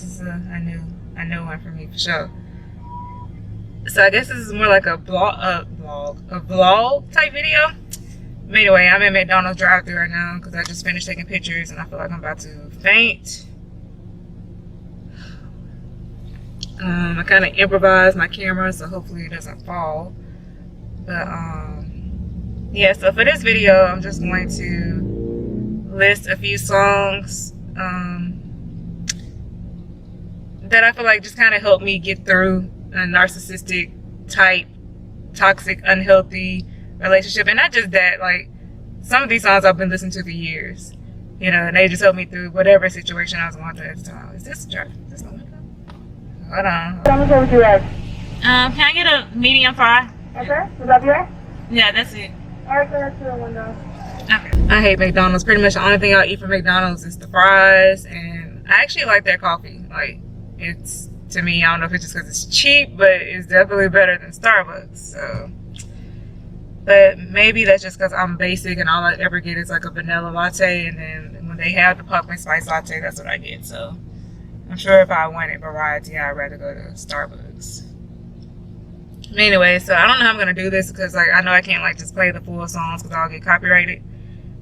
this is a new one for me for sure. So I guess this is more like a vlog type video. But anyway, I'm in McDonald's drive-thru right now because I just finished taking pictures and I feel like I'm about to faint. I kind of improvised my camera, so hopefully it doesn't fall. But yeah, so for this video, I'm just going to list a few songs that I feel like just kind of helped me get through a narcissistic type, toxic, unhealthy relationship. And not just that, like some of these songs I've been listening to for years, you know, and they just helped me through whatever situation I was going through at the time. Is this one? Hold on. Can I get a medium fry? Okay, is that yours? Yeah, that's it. Alright, go to the window. Okay. I hate McDonald's. Pretty much the only thing I'll eat from McDonald's is the fries, and I actually like their coffee. Like, it's, to me, I don't know if it's just because it's cheap, but it's definitely better than Starbucks. So, but maybe that's just because I'm basic and all I ever get is like a vanilla latte, and then when they have the pumpkin spice latte, that's what I get. So I'm sure if I wanted variety, I'd rather go to Starbucks. Anyway, so I don't know how I'm gonna do this because like I know I can't like just play the full songs because I'll get copyrighted.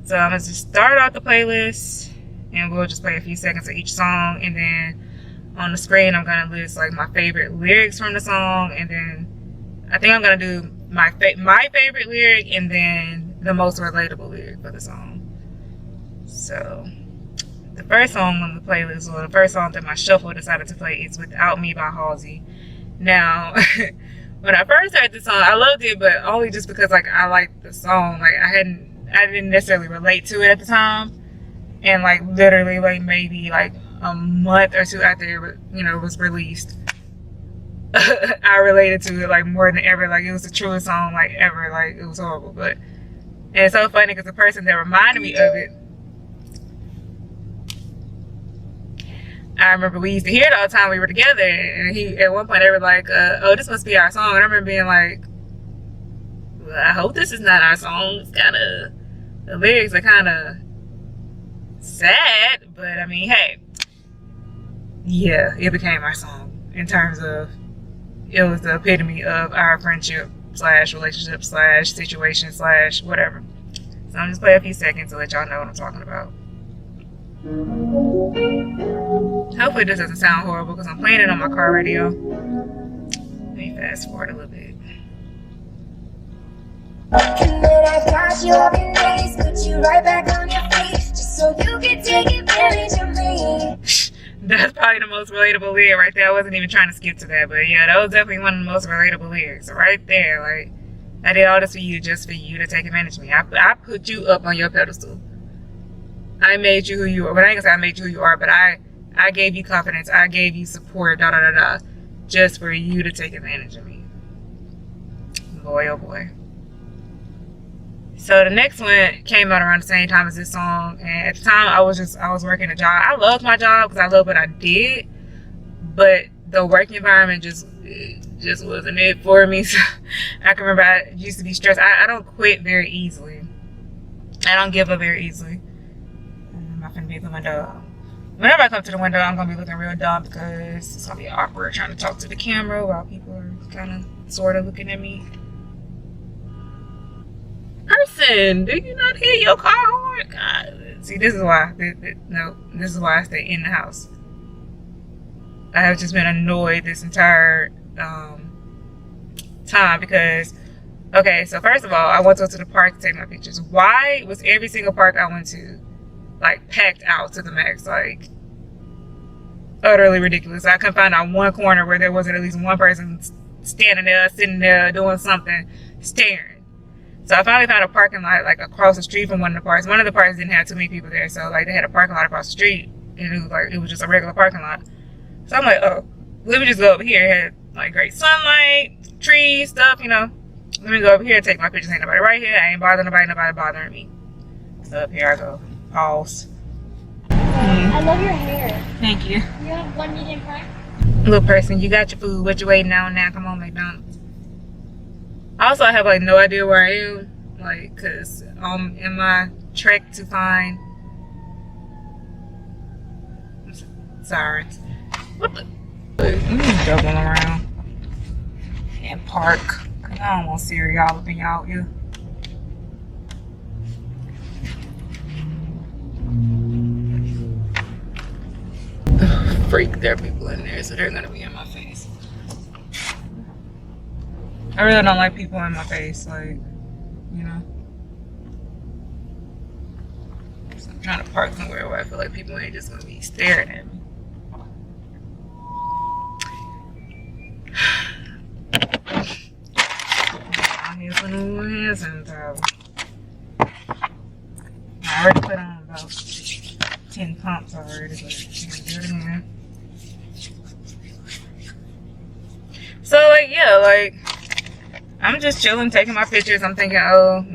So I'm gonna just start out the playlist and we'll just play a few seconds of each song, and then on the screen I'm gonna list like my favorite lyrics from the song, and then I think I'm gonna do my favorite lyric and then the most relatable lyric for the song. So the first song on the playlist, or the first song that my shuffle decided to play, is Without Me by Halsey. Now, when I first heard the song, I loved it, but only just because like I liked the song. Like I didn't necessarily relate to it at the time. And like literally like maybe like a month or two after it, you know, was released, I related to it like more than ever. Like it was the truest song like ever. Like it was horrible, but and it's so funny because the person that reminded me of it, I remember we used to hear it all the time we were together, and he at one point they were like, oh, this must be our song. And I remember being like, well, I hope this is not our song. It's kind of, the lyrics are kind of sad, but I mean, hey, yeah, it became our song in terms of, it was the epitome of our friendship slash relationship slash situation slash whatever. So I'm just playing a few seconds to let y'all know what I'm talking about. Hopefully this doesn't sound horrible because I'm playing it on my car radio. Let me fast forward a little bit. I've got you up in days, put you right back on your feet, just so you can take advantage of me. That's probably the most relatable lyric right there. I wasn't even trying to skip to that, but yeah, that was definitely one of the most relatable lyrics right there. Like, I did all this for you just for you to take advantage of me. I put you up on your pedestal. I made you who you are. But I ain't gonna say I made you who you are, but I gave you confidence. I gave you support, just for you to take advantage of me. Boy, oh boy. So the next one came out around the same time as this song, and at the time I was working a job. I loved my job because I loved what I did, but the work environment just wasn't it for me. So I can remember I used to be stressed. I don't quit very easily. I don't give up very easily. I'm not gonna be at the window. Whenever I come to the window, I'm gonna be looking real dumb because it's gonna be awkward trying to talk to the camera while people are kind of sort of looking at me. Person, do you not hear your car horn? God, see, this is why. No, this is why I stay in the house. I have just been annoyed this entire time because, okay, so first of all, I went to the park to take my pictures. Why was every single park I went to like packed out to the max? Like utterly ridiculous. I couldn't find out one corner where there wasn't at least one person standing there, sitting there, doing something, staring. So I finally found a parking lot like across the street from one of the parks. One of the parks didn't have too many people there, so like they had a parking lot across the street, and it was just a regular parking lot. So I'm like, oh, let me just go over here. It had like great sunlight, trees, stuff, you know. Let me go over here and take my pictures. Ain't nobody right here. I ain't bothering nobody bothering me. So up here I go. Pause. I love your hair. Thank you. You have one medium fry? Little person, you got your food. What you waiting on now? Come on, McDonald's. Also, I have like no idea where I am, like, cause in my trek to find, sorry, What the? Let me double around and park. Cause I don't want Siri all up in y'all ear. Freak, there are people in there, so they're gonna be in my face. I really don't like people in my face, like, you know. So I'm trying to park somewhere where I feel like people ain't just gonna be staring at me. Here's the new hands and I already put on about 10 pumps already, but I'm gonna do it again. So like, yeah, like, I'm just chilling, taking my pictures. I'm thinking, oh,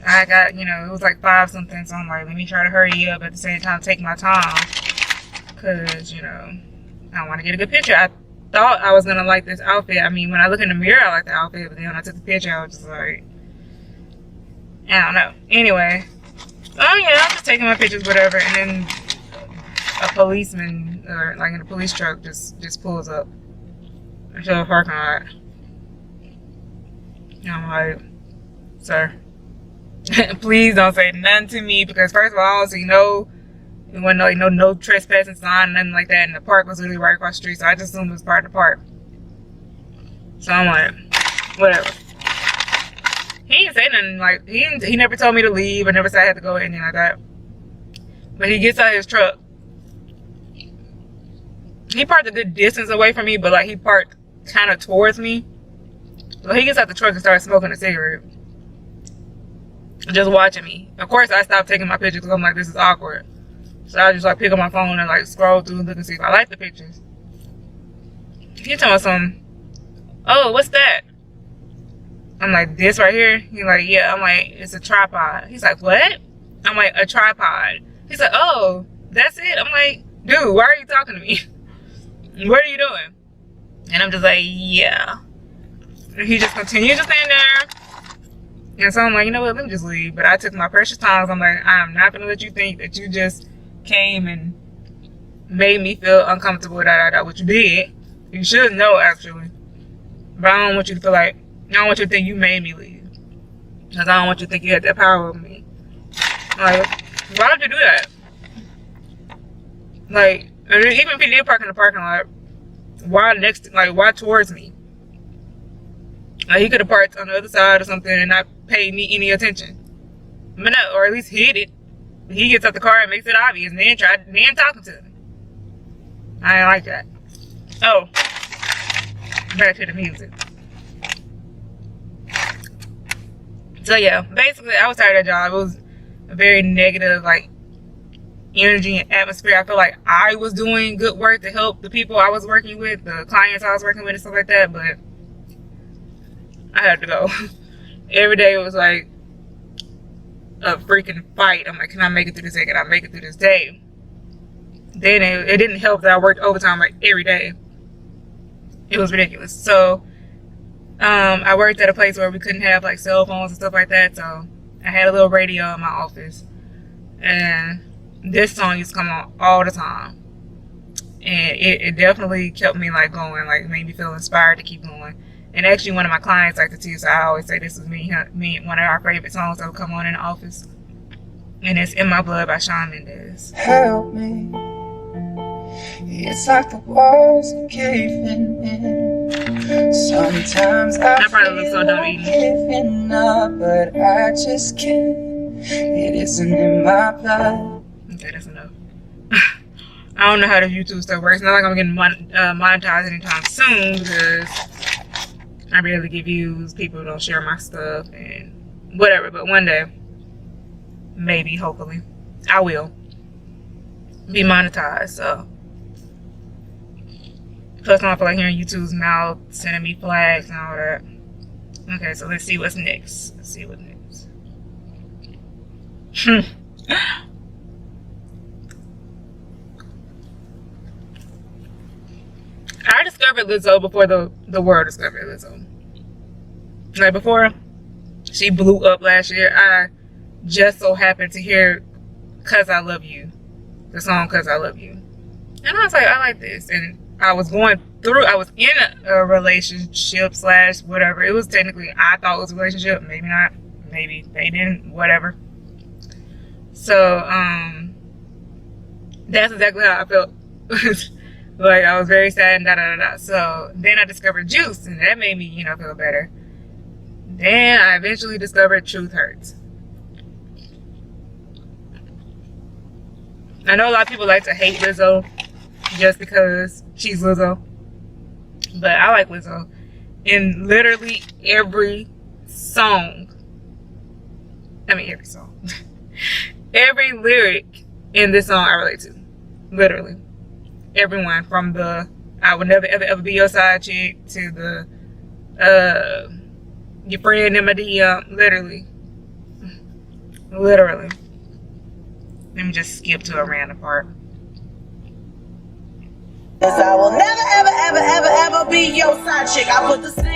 I got, you know, it was like 5 something, so I'm like, let me try to hurry up at the same time, take my time. Cause, you know, I want to get a good picture. I thought I was gonna like this outfit. I mean, when I look in the mirror, I like the outfit, but then when I took the picture, I was just like, I don't know. Anyway, oh yeah, I'm just taking my pictures, whatever, and then a policeman, or like in a police truck, just pulls up into the parking lot. And I'm like, sir, please don't say nothing to me, because first of all, I don't see it wasn't like no trespassing sign, nothing like that, and the park was literally right across the street, so I just assumed it was part of the park. So I'm like, whatever. He didn't say nothing, like, he never told me to leave, or never said I had to go or anything like that. But he gets out of his truck. He parked a good distance away from me, but like he parked kind of towards me. So he gets out the truck and starts smoking a cigarette. Just watching me. Of course, I stopped taking my pictures because I'm like, this is awkward. So I just like pick up my phone and like scroll through and look and see if I like the pictures. He told me something, oh, what's that? I'm like, this right here? He's like, yeah. I'm like, it's a tripod. He's like, what? I'm like, a tripod. He's like, oh, that's it? I'm like, dude, why are you talking to me? What are you doing? And I'm just like, yeah. And he just continues to stand there. And so I'm like, you know what, let me just leave. But I took my precious time. I'm like, I'm not going to let you think that you just came and made me feel uncomfortable, what you did. You should know, actually. But I don't want you to feel like, I don't want you to think you made me leave. Because I don't want you to think you had that power over me. Like, why don't you do that? Like, even if he did park in the parking lot, why towards me? Like, he could have parked on the other side or something and not paid me any attention. But no, or at least hid it. He gets out the car and makes it obvious, and then talking to me. I ain't like that. Oh, back to the music. So yeah, basically, I was tired of that job. It was a very negative, like, energy and atmosphere. I feel like I was doing good work to help the people I was working with, the clients I was working with and stuff like that, but I had to go. Every day it was like a freaking fight. I'm like, can I make it through this day? Can I make it through this day? Then it didn't help that I worked overtime like every day. It was ridiculous. So I worked at a place where we couldn't have like cell phones and stuff like that, so I had a little radio in my office, and this song used to come on all the time, and it definitely kept me like going, like made me feel inspired to keep going. And actually, one of my clients liked it too, so I always say this is me one of our favorite songs that will come on in the office, and it's "In My Blood" by Shawn Mendes. Help me, it's like the walls are caving in. Sometimes I probably look so dumb feel giving up, but I just can't. It isn't in my blood. Okay, that's enough. I don't know how the YouTube stuff works. It's not like I'm getting monetized anytime soon, because I barely get views. People don't share my stuff and whatever. But one day, maybe, hopefully, I will be monetized. So, plus, I don't feel like hearing YouTube's mouth sending me flags and all that. Okay, so let's see what's next. Let's see what's next. I discovered Lizzo before the world discovered Lizzo. Like, before she blew up last year, I just so happened to hear "Cause I Love You," the song "Cause I Love You," and I was like, I like this, and I was in a relationship / whatever. It was technically, I thought it was a relationship. Maybe not. Maybe they didn't. Whatever. So, that's exactly how I felt. Like, I was very sad and So, then I discovered Juice, and that made me, you know, feel better. Then I eventually discovered Truth Hurts. I know a lot of people like to hate Lizzo just because she's Lizzo. But I like Lizzo. In literally every song. Every song. Every lyric in this song I relate to. Literally. Everyone, from the I would never ever be your side chick to the your friend in my DM. Literally. Let me just skip to a random part. Cause I will never be your side chick. I put the single.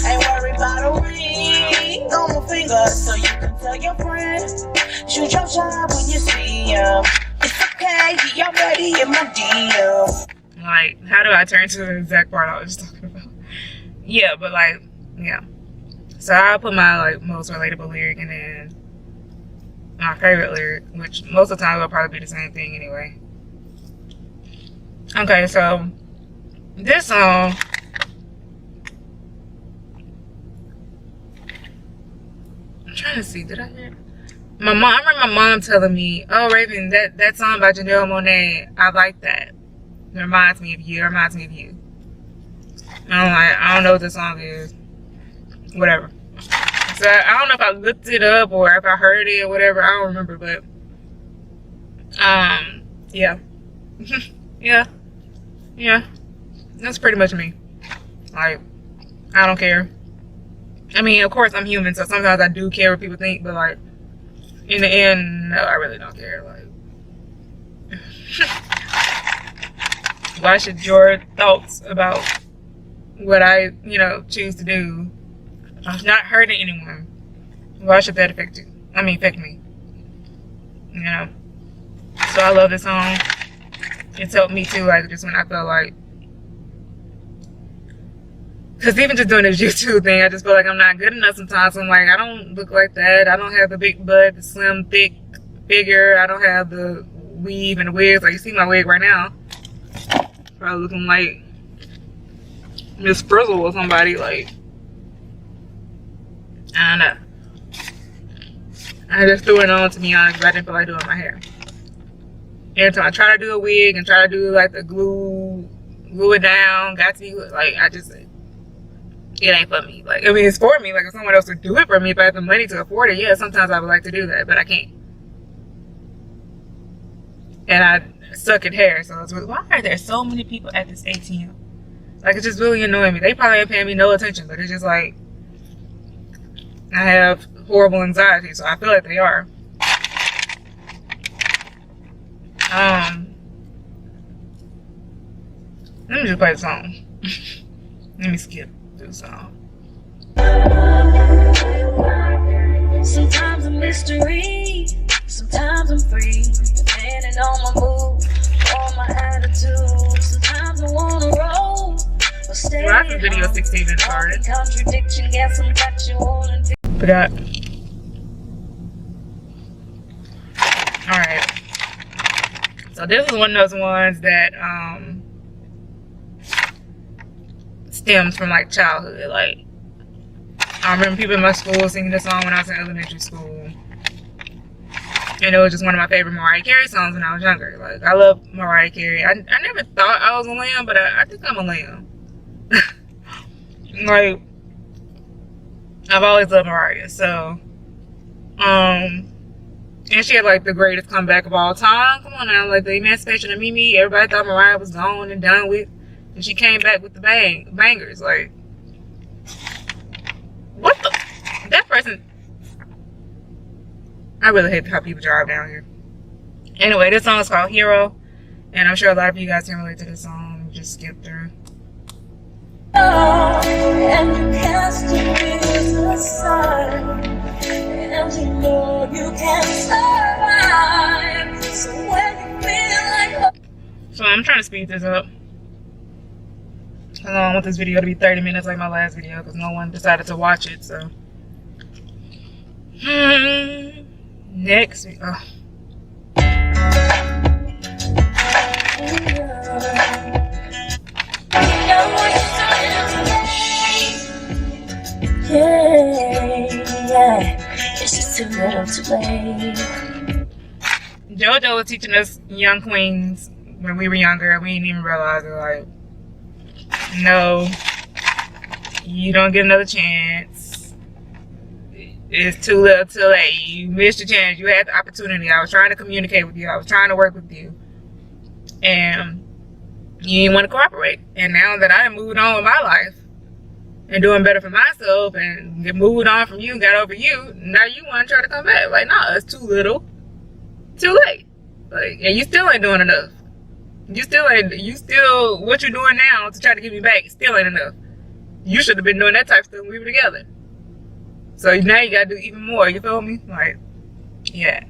Ain't worried about a ring on my finger. So you can tell your friends, shoot your shot when you see him. It's okay, he already in my DM. Like, how do I turn to the exact part I was just talking about? Yeah, but like, yeah. So I'll put my like most relatable lyric and then my favorite lyric, which most of the time will probably be the same thing anyway. Okay, so this song, I'm trying to see, did I hear it? I remember my mom telling me, oh Raven, that song by Janelle Monae, I like that. It reminds me of you. And I'm like, I don't know what this song is. Whatever. So I don't know if I looked it up or if I heard it or whatever. I don't remember, but yeah. yeah. That's pretty much me. Like, I don't care. I mean, of course I'm human, so sometimes I do care what people think, but like, in the end, no, I really don't care. Like, why should your thoughts about what I, choose to do, not hurting anyone, why should that affect you? Affect me. So I love this song. It's helped me too, like, just when I feel like, because even just doing this YouTube thing, I just feel like I'm not good enough sometimes. I'm like, I don't look like that. I don't have the big butt, the slim, thick figure. I don't have the weave and the wigs. Like, you see my wig right now. Probably looking like Miss Frizzle or somebody. Like, I don't know. I just threw it on, to be honest, but I didn't feel like doing my hair. Every time I try to do a wig and try to do like the glue it down, got to be like, it ain't for me. Like, it's for me. Like, if someone else would do it for me, if I have the money to afford it, yeah, sometimes I would like to do that, but I can't. And I suck at hair, so it's really, why are there so many people at this ATM? Like, it's just really annoying me. They probably ain't paying me no attention, but it's just like, I have horrible anxiety, so I feel like they are. Let me just play the song. Let me skip through the song. Sometimes a mystery, sometimes I'm free, depending on my mood, on my attitude. Sometimes I wanna roll, but stay Well, that's video 16 and started. Contradiction, get some that you wanna do. Forgot. Alright. So this is one of those ones that stems from like childhood. Like, I remember people in my school singing this song when I was in elementary school. And it was just one of my favorite Mariah Carey songs when I was younger. Like, I love Mariah Carey. I never thought I was a lamb, but I think I'm a lamb. Like, I've always loved Mariah. So, and she had like the greatest comeback of all time. Come on now, like the emancipation of Mimi. Everybody thought Mariah was gone and done with, and she came back with the bangers. Like, what the? That person. I really hate how people drive down here. Anyway, this song is called Hero, and I'm sure a lot of you guys can relate to this song. Just skip through. And you cast your fears aside, and you know you can survive. So when you feel like So I'm trying to speed this up. I don't want this video to be 30 minutes like my last video because no one decided to watch it, so. Next. Oh. It's just too little too late. JoJo was teaching us young queens when we were younger. We didn't even realize it. Like, no, you don't get another chance. It's too little too late. You missed your chance. You had the opportunity. I was trying to communicate with you. I was trying to work with you. And you didn't want to cooperate. And now that I moved on with my life and doing better for myself and get moved on from you and got over you, now you want to try to come back. Like, no, it's too little, too late. Like, and you still ain't doing enough. You still, what you're doing now to try to get me back still ain't enough. You should have been doing that type of stuff when we were together. So now you gotta do even more, you feel me? Like, yeah.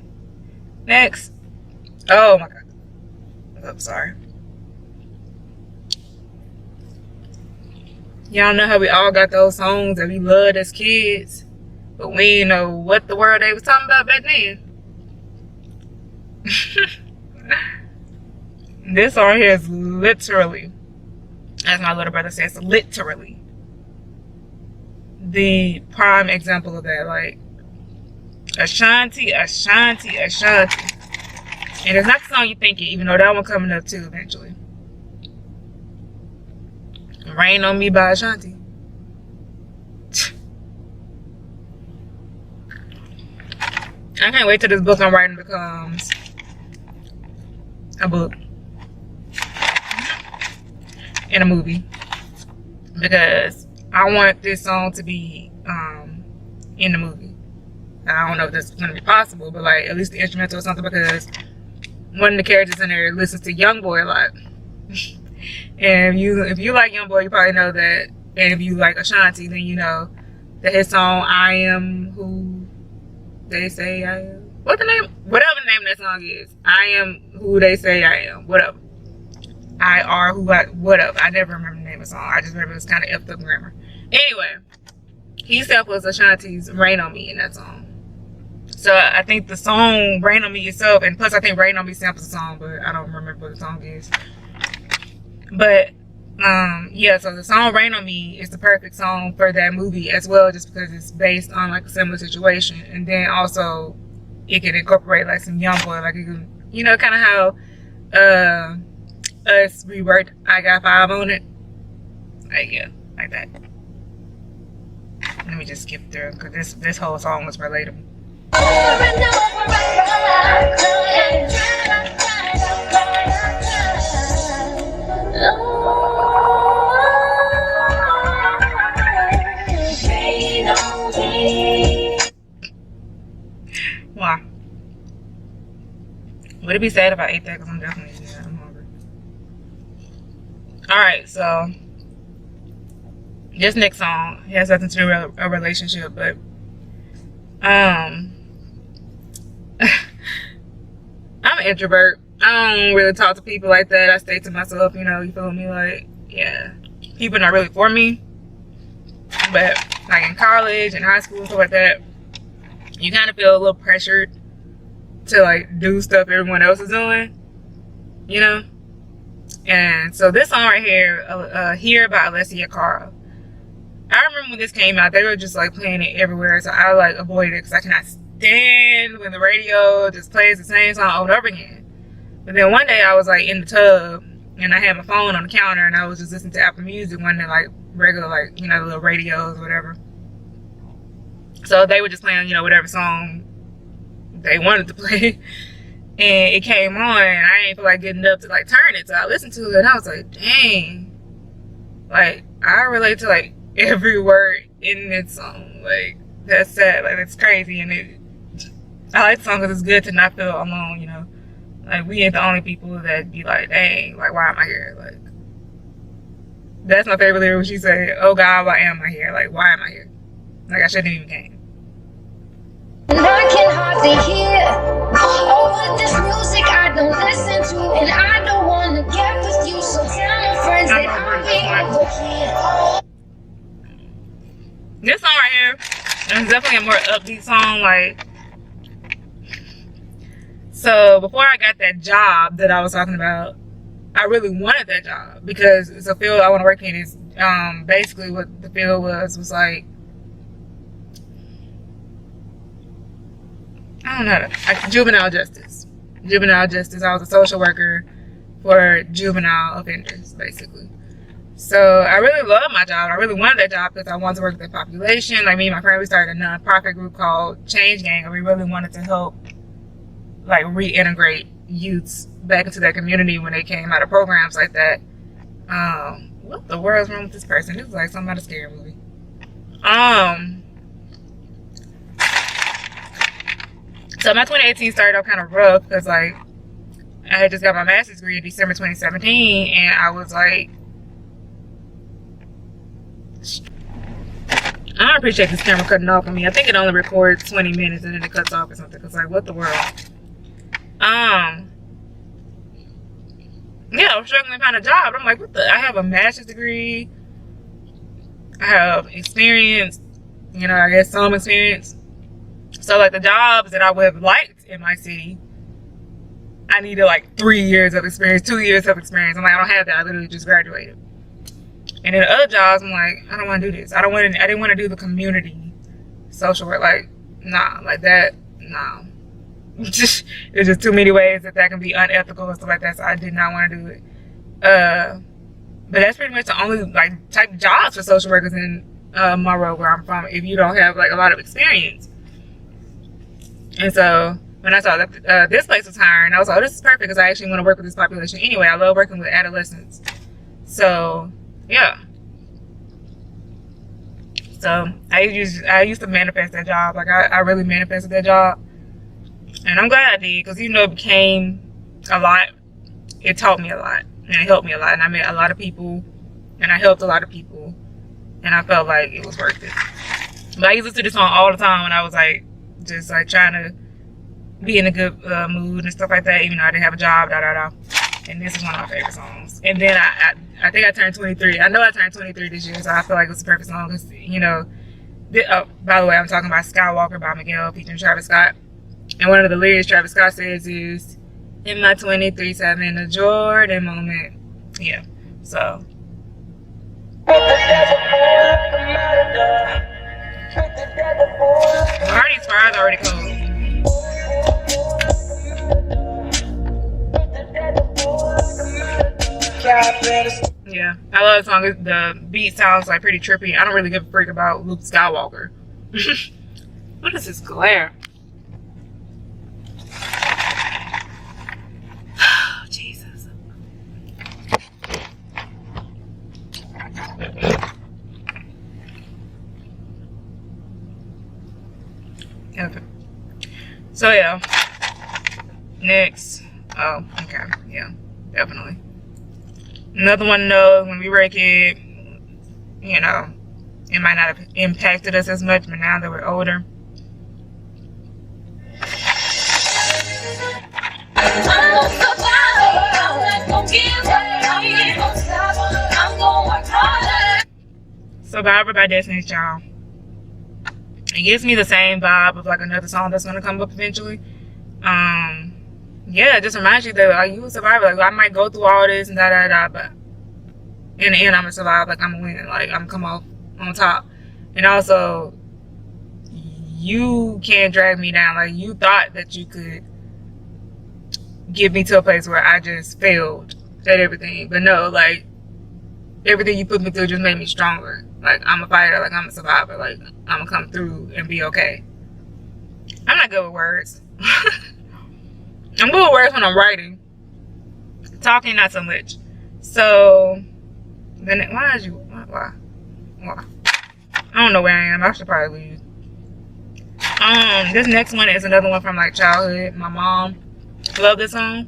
Next. Oh my God. I'm sorry. Y'all know how we all got those songs that we loved as kids, but we didn't know what the world they was talking about back then. This song here is literally, as my little brother says, literally the prime example of that. Like, Ashanti. And it's not the song you think it, even though that one coming up too eventually. Rain on Me by Ashanti. I can't wait till this book I'm writing becomes a book and a movie, because I want this song to be in the movie. I don't know if that's going to be possible, but like at least the instrumental or something, because one of the characters in there listens to YoungBoy a lot. And if you like YoungBoy, you probably know that. And if you like Ashanti, then you know that his song "I Am Who They Say I Am." Whatever the name of that song is, I am who they say I am. Whatever. I are who I. Whatever. I never remember the name of the song. I just remember it was kind of effed up grammar. Anyway, he samples Ashanti's "Rain on Me" in that song. So I think the song "Rain on Me" itself, and plus I think "Rain on Me" samples the song, but I don't remember what the song is. But yeah, so the song "Rain on Me" is the perfect song for that movie as well, just because it's based on like a similar situation, and then also it can incorporate like some YoungBoy, like it can, you know, kind of how us reworked "I Got 5 on It," like, yeah, like that. Let me just skip through because this whole song was relatable. Wow. Would it be sad if I ate that? Because I'm definitely, yeah, I'm hungry. Alright, so this next song has nothing to do with a relationship, but I'm an introvert. I don't really talk to people like that. I stay to myself, you know, you feel me? Like, yeah, people not really for me. But like in college and high school and stuff like that, you kind of feel a little pressured to like do stuff everyone else is doing, you know? And so this song right here, Here by Alessia, Cara. I remember when this came out, they were just like playing it everywhere, so I like avoided it because I cannot stand when the radio just plays the same song over and over again. But then one day I was like in the tub and I had my phone on the counter and I was just listening to Apple Music, one of the like regular, like, you know, the little radios or whatever. So they were just playing, you know, whatever song they wanted to play. And it came on and I didn't feel like getting up to like turn it. So I listened to it and I was like, dang. Like, I relate to like every word in this song. Like, that's sad. Like, that's crazy. And I like the song because it's good to not feel alone, you know. Like, we ain't the only people that be like, dang, like, why am I here? Like, that's my favorite lyric when she said, oh God, why am I here? Like, why am I here? Like, I shouldn't even came. And I can hardly hear all of this music I don't listen to, and I don't wanna get with you. So tell my friends that I'll be over here. This song right here is definitely a more upbeat song. Like, so before I got that job that I was talking about, I really wanted that job because it's a field I want to work in. Is basically what the field was like, I don't know, like juvenile justice. Juvenile justice. I was a social worker for juvenile offenders, basically. So I really loved my job. I really wanted that job because I wanted to work with the population. Like me and my friend, we started a nonprofit group called Change Gang, and we really wanted to help like reintegrate youths back into their community when they came out of programs like that. What the world's wrong with this person? This is like something out of a scary movie. So my 2018 started off kind of rough because like I had just got my master's degree in December 2017, and I was like, I don't appreciate this camera cutting off on me. I think it only records 20 minutes and then it cuts off or something. Cause like, what the world? Yeah, I was struggling to find a job. I'm like, what the? I have a master's degree. I have experience. You know, I guess some experience. So like the jobs that I would have liked in my city, I needed like 3 years of experience, 2 years of experience. I'm like, I don't have that. I literally just graduated. And then the other jobs, I'm like, I don't want to do this. I didn't want to do the community social work. Like, nah, like that, nah. There's just too many ways that can be unethical and stuff like that. So I did not want to do it. But that's pretty much the only like type of jobs for social workers in Monroe, where I'm from, if you don't have like a lot of experience. And so when I saw that this place was hiring, I was like, oh, this is perfect because I actually want to work with this population anyway. I love working with adolescents. So yeah. So I used to manifest that job. Like I really manifested that job. And I'm glad I did, because even though it became a lot, it taught me a lot. And it helped me a lot. And I met a lot of people. And I helped a lot of people. And I felt like it was worth it. But I used to listen to this song all the time when I was like, just like trying to be in a good mood and stuff like that, even though I didn't have a job, And this is one of my favorite songs. And then I think I turned 23. I know I turned 23 this year, so I feel like it's the perfect song. Because, you know, by the way, I'm talking about Skywalker by Miguel featuring Travis Scott. And one of the lyrics Travis Scott says is, in my 23s having a Jordan moment. Yeah, so. Marty's fries already cold. Yeah, I love the song. The beat sounds like pretty trippy. I don't really give a freak about Luke Skywalker. What is this glare? Oh, Jesus. Okay. So yeah. Next. Oh, okay. Yeah, definitely. Another one knows when we were a kid, you know, it might not have impacted us as much, but now that we're older. Survivor by Destiny's Child. It gives me the same vibe of like another song that's gonna come up eventually. Yeah, it just reminds you that like you a survivor. Like I might go through all this and but in the end I'm gonna survive. Like I'm gonna win. Like I'm gonna come off on top. And also, you can't drag me down. Like you thought that you could get me to a place where I just failed at everything, but no, like everything you put me through just made me stronger. Like I'm a fighter. Like I'm a survivor. Like I'm gonna come through and be okay. I'm not good with words. I'm good with words when I'm writing. Talking, not so much. So, then why? I don't know where I am. I should probably leave. This next one is another one from like childhood. My mom loved this song.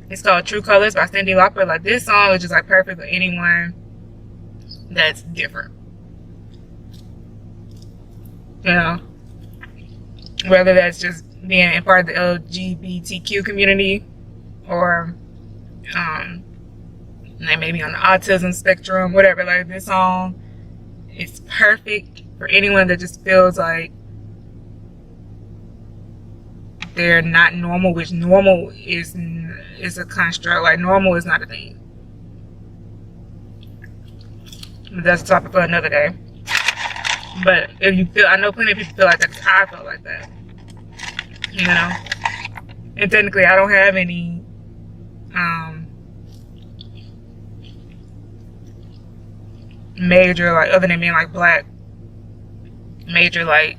It's called True Colors by Cyndi Lauper. Like this song is just like perfect for anyone that's different. You know, whether that's just being a part of the LGBTQ community or they may be on the autism spectrum, whatever. Like, this song is perfect for anyone that just feels like they're not normal, which normal is a construct. Like, normal is not a thing. That's a topic for another day. But if you feel, I know plenty of people feel like that, because I felt like that, you know. And technically, I don't have any major, like, other than being like black, major like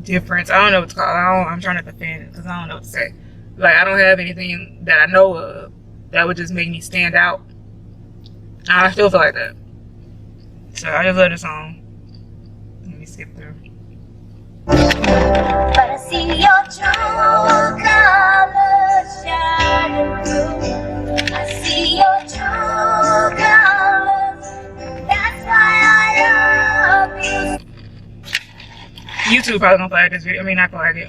difference. I don't know what it's called. I'm trying to defend it because I don't know what to say. Like, I don't have anything that I know of that would just make me stand out. I still feel like that. So I just love the song. Let me skip through. But I see your true colors shining through. I see your true colors. That's why I love you. YouTube probably gonna flag this video. I mean, not flag it.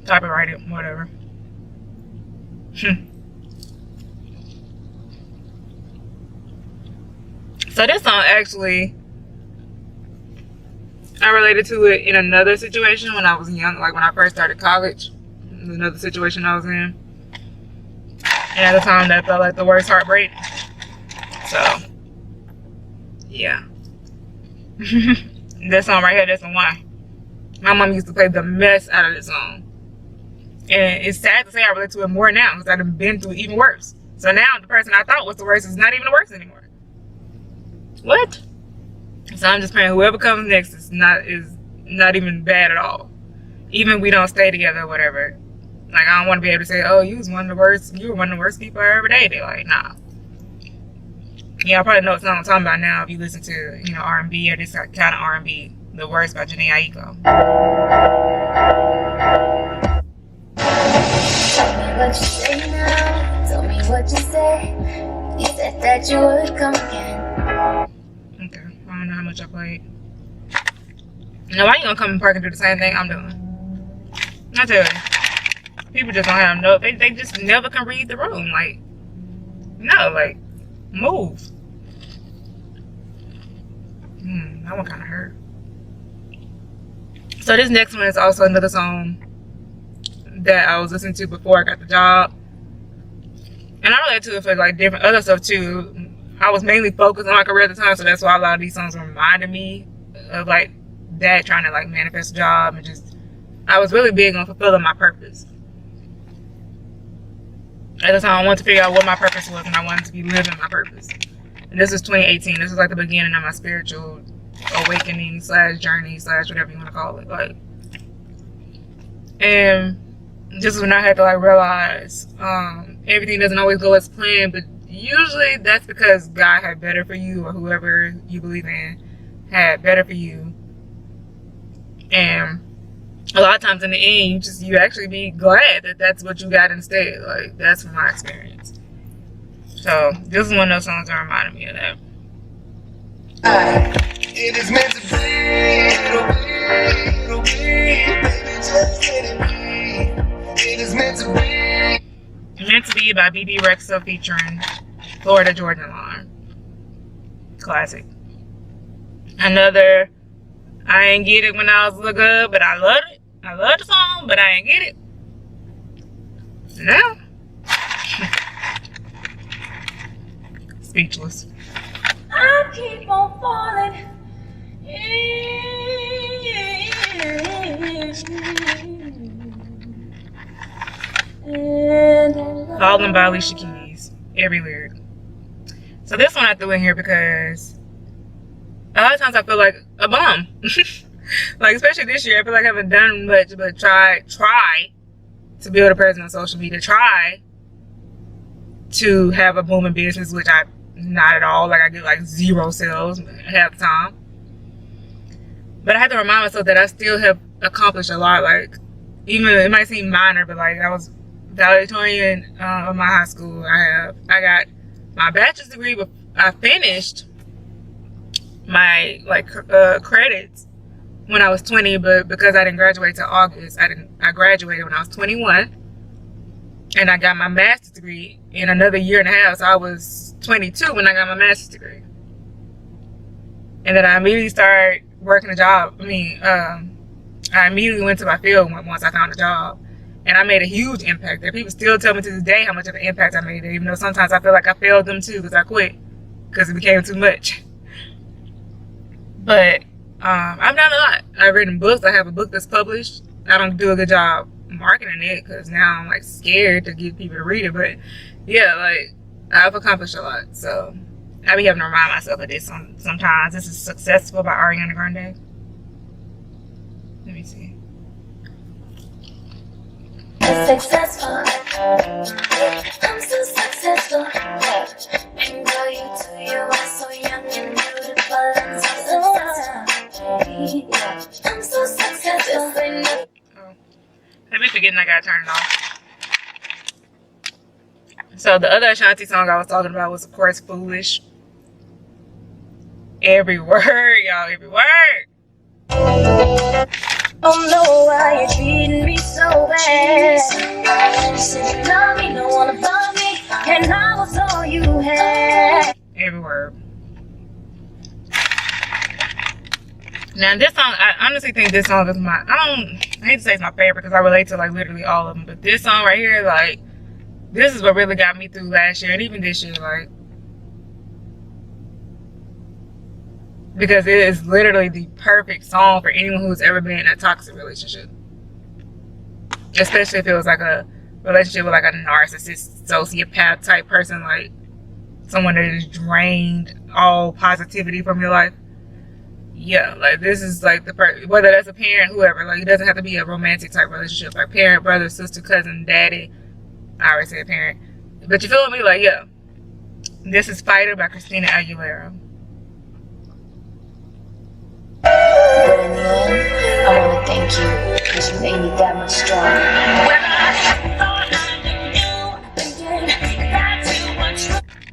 Copyright it. Whatever. So this song, actually, I related to it in another situation when I was young, like when I first started college. Another situation I was in. And at the time, that felt like the worst heartbreak. So, yeah. This song right here, that's the one. My mom used to play the mess out of this song. And it's sad to say I relate to it more now because I've been through even worse. So now the person I thought was the worst is not even the worst anymore. What? So I'm just praying whoever comes next is not even bad at all. Even if we don't stay together or whatever. Like, I don't want to be able to say, oh, you were one of the worst people I ever dated. Like, nah. Yeah, I probably know what song I'm talking about now if you listen to, you know, R&B or this kind of R&B. The Worst by Jhene Aiko. Tell me what you say now. Tell me what you say. You said that you would come again. Okay, I don't know how much I played. Now, why you gonna come and park and do the same thing I'm doing? I tell you, people just don't have no. They just never can read the room. Like, no, like, move. That one kind of hurt. So this next one is also another song that I was listening to before I got the job. And I related to it for like different other stuff too. I was mainly focused on my career at the time, so that's why a lot of these songs reminded me of like that, trying to like manifest a job, and just, I was really big on fulfilling my purpose. At the time, I wanted to figure out what my purpose was, and I wanted to be living my purpose. And this was 2018. This was like the beginning of my spiritual awakening / journey / whatever you want to call it. Like, and this is when I had to like realize everything doesn't always go as planned, but usually that's because God had better for you, or whoever you believe in had better for you. And a lot of times in the end, you actually be glad that that's what you got instead. Like, that's from my experience. So this is one of those songs that reminded me of that. It is meant to be, it'll be, baby, just let it be. It is meant to be. Meant to Be by Bebe Rexha featuring Florida Georgia Line. Classic. Another, I ain't get it when I was little good, but I loved it. I love the song, but I ain't get it. Now, speechless. I keep on falling. Fallin by Alicia Keys. Every lyric. So this one I threw in here because a lot of times I feel like a bum. Like, especially this year, I feel like I haven't done much but try to build a presence on social media. Try to have a booming business, which I not at all. Like, I get like 0 sales half the time. But I have to remind myself that I still have accomplished a lot. Like, even it might seem minor, but like, I was valedictorian of my high school. I got my bachelor's degree, but I finished my credits when I was 20, but because I didn't graduate till August, I graduated when I was 21. And I got my master's degree in another year and a half. So I was 22 when I got my master's degree. And then I immediately started working a job. I immediately went to my field once I found a job. And I made a huge impact there. People still tell me to this day how much of an impact I made there, even though sometimes I feel like I failed them too because I quit because it became too much. But I've done a lot. I've written books. I have a book that's published. I don't do a good job marketing it because now I'm like scared to get people to read it. But yeah, like I've accomplished a lot. So I be having to remind myself of this sometimes. This is Successful by Ariana Grande. Let me see. Successful. I'm so successful. And girl, you too, you are so young and beautiful and so successful. I'm so successful. Oh, let me forgetting I gotta turn it off. So the other Ashanti song I was talking about was, of course, Foolish. Every word, y'all, every word. Oh no, why you treating me so bad? You said you love me, don't wanna love me, and I was all you had. Every word. Now this song, I honestly think this song is I hate to say it's my favorite because I relate to like literally all of them, but this song right here, like, this is what really got me through last year and even this year, like, because it is literally the perfect song for anyone who's ever been in a toxic relationship. Especially if it was like a relationship with like a narcissist, sociopath type person, like someone that has drained all positivity from your life. Yeah, like this is like whether that's a parent, whoever, like it doesn't have to be a romantic type relationship, like parent, brother, sister, cousin, daddy. I already said parent. But you feel me? Like, yeah. This is Fighter by Christina Aguilera. But in the end, I want to thank you because you made me that much stronger.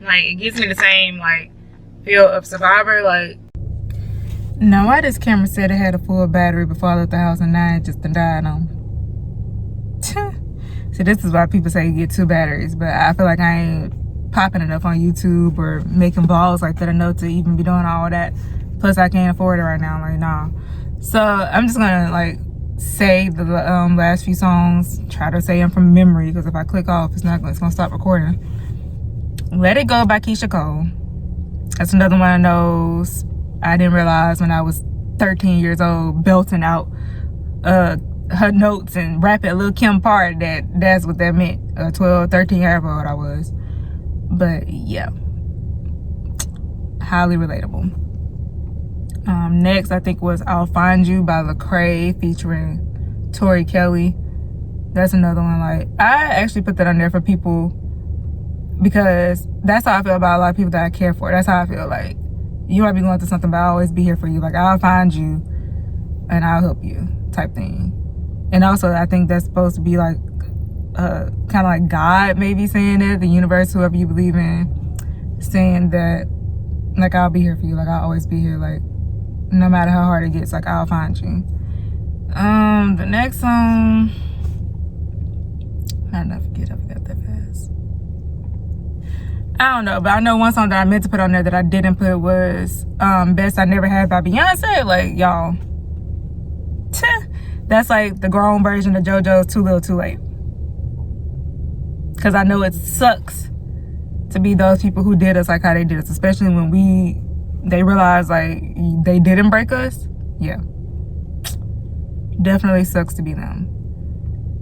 Like, it gives me the same, like, feel of Survivor. Like, now why this camera said it had a full battery before I left the house and now it just died on. So this is why people say you get 2 batteries, but I feel like I ain't popping enough on YouTube or making vlogs like that enough to even be doing all that. Plus I can't afford it right now, like nah. So I'm just gonna like say the last few songs, try to say them from memory, because if I click off it's gonna stop recording. Let It Go by Keyshia Cole. That's another one of those I didn't realize when I was 13 years old belting out her notes and rapping Lil' Kim part that's what that meant. 12, 13, however old I was. But yeah, highly relatable. Next I think was I'll Find You by Lecrae featuring Tori Kelly. That's another one. Like, I actually put that on there for people because that's how I feel about a lot of people that I care for. That's how I feel. Like, you might be going through something, but I'll always be here for you. Like, I'll find you and I'll help you type thing. And also I think that's supposed to be like kind of like God maybe saying it, the universe, whoever you believe in, saying that like I'll be here for you, like I'll always be here, like no matter how hard it gets, like I'll find you. The next song, I forgot that fast. I don't know, but I know one song that I meant to put on there that I didn't put was Best I Never Had by Beyonce. Like, y'all, that's like the grown version of JoJo's Too Little Too Late. Because I know it sucks to be those people who did us like how they did us, especially when they realize like they didn't break us. Yeah, definitely sucks to be them.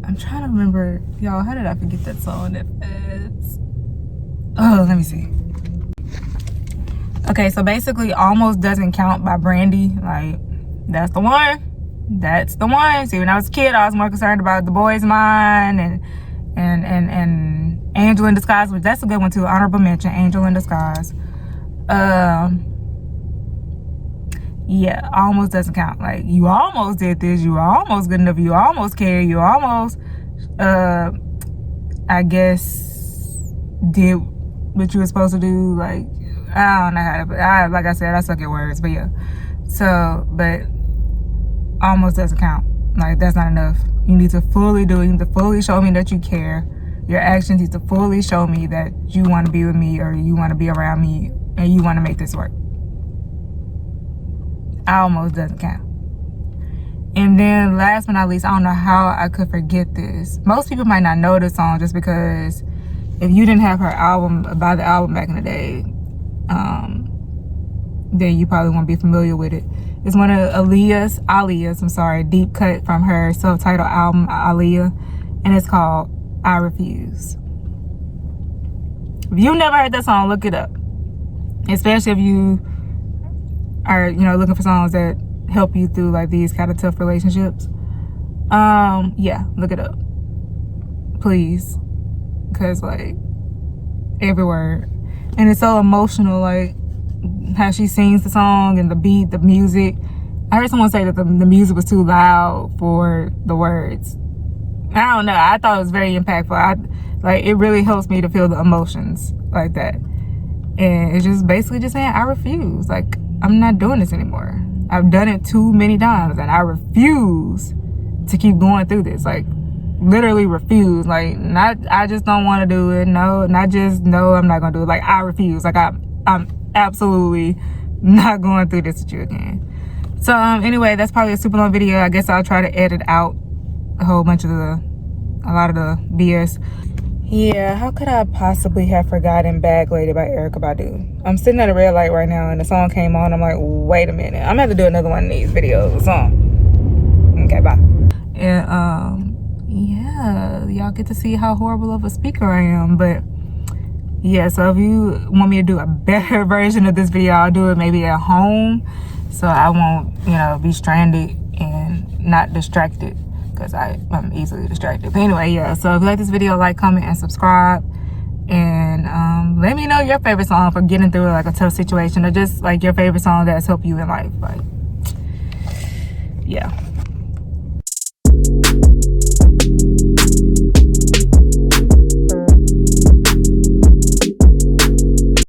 I'm trying to remember, y'all, how did I forget that song? Oh, let me see. Okay, so basically Almost Doesn't Count by Brandy. Like, that's the one. That's the one. See, when I was a kid, I was more concerned about The Boy's Mind and Angel in Disguise, which that's a good one too. Honorable mention, Angel in Disguise. Yeah, Almost Doesn't Count. Like, you almost did this, you were almost good enough, you almost cared, you almost I guess did what you were supposed to do. Like, I don't know how to, like I said, I suck at words, but yeah. So, but almost doesn't count. Like, that's not enough. You need to fully do it. You need to fully show me that you care your actions need to fully show me that you want to be with me or you want to be around me and you want to make this work. Almost doesn't count. And then last but not least, I don't know how I could forget this. Most people might not know this song just because if you didn't have her album, buy the album back in the day, then you probably won't be familiar with it. It's one of Alia's, deep cut from her self-titled album, Alessia, and it's called I Refuse. If you've never heard that song, look it up. Especially if you are, looking for songs that help you through like these kind of tough relationships. Yeah, look it up. Please. Because like, every word. And it's so emotional, like how she sings the song and the beat, the music. I heard someone say that the music was too loud for the words. I don't know. I thought it was very impactful. It really helps me to feel the emotions like that. And it's just basically just saying, I refuse. Like, I'm not doing this anymore. I've done it too many times and I refuse to keep going through this. Like, literally refuse. Like, not, I just don't want to do it. No, not just, no, I'm not going to do it. Like, I refuse. Like, I'm absolutely not going through this with you again. So, anyway, that's probably a super long video. I guess I'll try to edit out a lot of the BS. Yeah, how could I possibly have forgotten Bag Lady by Erykah Badu? I'm sitting at a red light right now and the song came on. I'm like, wait a minute. I'm gonna have to do another one of these videos. Okay, bye. And yeah, y'all get to see how horrible of a speaker I am. But yeah, so if you want me to do a better version of this video, I'll do it maybe at home. So I won't, be stranded and not distracted. Because I'm easily distracted. But anyway, yeah. So if you like this video, like, comment, and subscribe. And let me know your favorite song for getting through like a tough situation, or just like your favorite song that's helped you in life. Like,